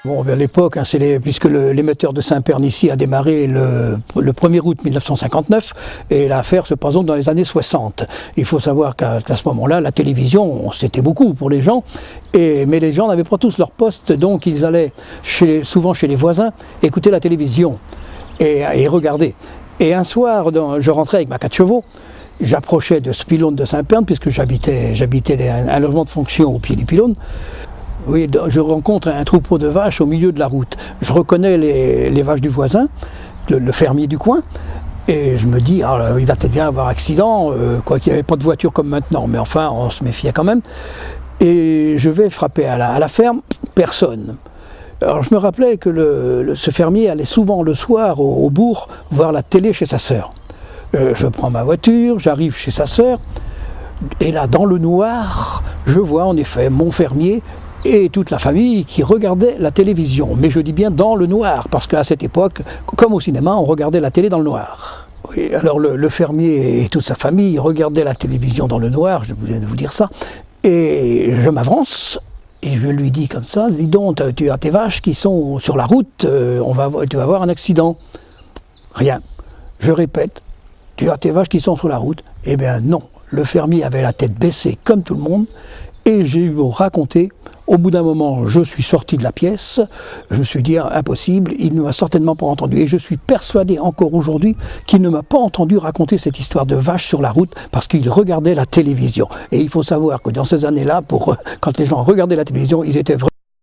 Bon, à l'époque, hein, puisque l'émetteur de Saint-Pern-Ici a démarré le 1er août 1959, et l'affaire se passe donc dans les années 60. Il faut savoir qu'à ce moment-là, la télévision, c'était beaucoup pour les gens, mais les gens n'avaient pas tous leur poste, donc ils allaient souvent chez les voisins écouter la télévision et regarder. Et un soir, je rentrais avec ma 4 chevaux, j'approchais de ce pylône de Saint-Pern, puisque j'habitais un logement de fonction au pied du pylône. Oui, je rencontre un troupeau de vaches au milieu de la route. Je reconnais les vaches du voisin, le fermier du coin, et je me dis, ah, il va peut-être bien avoir accident, quoi qu'il n'y avait pas de voiture comme maintenant, mais enfin, on se méfiait quand même. Et je vais frapper à la ferme, personne. Alors je me rappelais que ce fermier allait souvent le soir au bourg voir la télé chez sa sœur. Je prends ma voiture, j'arrive chez sa sœur, et là, dans le noir, je vois en effet mon fermier et toute la famille qui regardait la télévision. Mais je dis bien dans le noir, parce qu'à cette époque, comme au cinéma, on regardait la télé dans le noir. Oui, alors le fermier et toute sa famille regardaient la télévision dans le noir, je voulais vous dire ça, et je m'avance, et je lui dis comme ça, dis donc, tu as tes vaches qui sont sur la route, tu vas avoir un accident. Rien. Je répète, tu as tes vaches qui sont sur la route. Eh bien non, le fermier avait la tête baissée comme tout le monde, et j'ai eu beau raconter. Au bout d'un moment, je suis sorti de la pièce, je me suis dit, impossible, il ne m'a certainement pas entendu. Et je suis persuadé encore aujourd'hui qu'il ne m'a pas entendu raconter cette histoire de vache sur la route parce qu'il regardait la télévision. Et il faut savoir que dans ces années-là, quand les gens regardaient la télévision, ils étaient vraiment